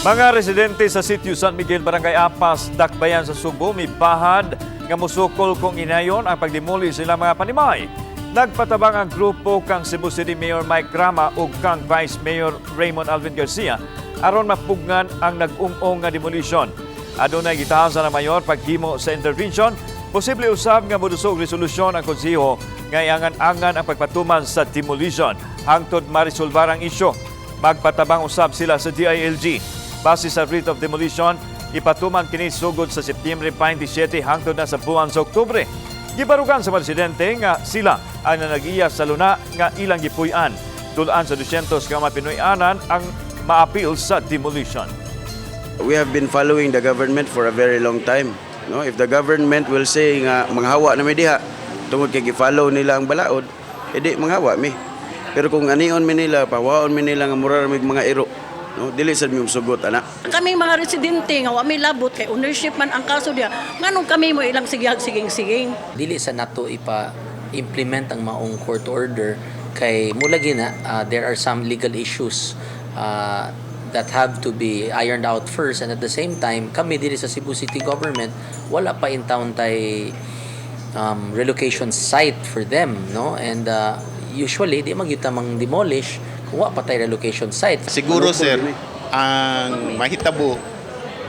Mga residente sa sitio San Miguel, Barangay Apas, Dakbayan sa Subo, may bahad nga musukol kung inayon ang pagdemoli sila mga panimay. Nagpatabang ang grupo kang Cebu City Mayor Mike Grama ug kang Vice Mayor Raymond Alvin Garcia aron mapugnan ang nag-ung-ong nga demolition. Adunay gitahasan ng mayor paghimo sa intervention, posible usab nga modusog resolusyon ang konseho nga iangan-angan ang pagpatuman sa demolition hangtod marisolbar ang isyu. Magpatabang usab sila sa DILG. Base sa writ of demolition, ipatuman kini sugod sa Setyembre 27 hangtod na sa buwan sa Oktubre. Gibarugan sa presidente nga sila ang nanag-iya sa luna nga ilang gipuy-an. Dulaan sa 200 ka mga Pinoy-anan ang ma-appeal sa demolition. We have been following the government for a very long time. No, if the government will say nga manghawa na may diha tungod kay gi-follow nila ang balaod, edi manghawa mi. Pero kung anion mi nila, pawaon mi nila nga mura mig mga iro, no, dili sad mi sugot ana. Kami mga residente nga wa may labot kay ownership man ang kaso diya. Nganong kami mo ilang siging-siging. Dili sa nato ipa-implement ang maong court order kay mula gina there are some legal issues that have to be ironed out first, and at the same time kami dili sa Cebu City Government wala pa in town tay relocation site for them, no, and usually di magyuta mang demolish kung wa pa tay relocation site. Siguro sir, ang mahitabo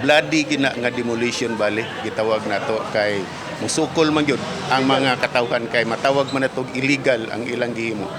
bloody gina nga demolition bali gitawag nato kay musukol man gyud ang mga katawhan kay matawag man natog illegal ang ilang gihimo.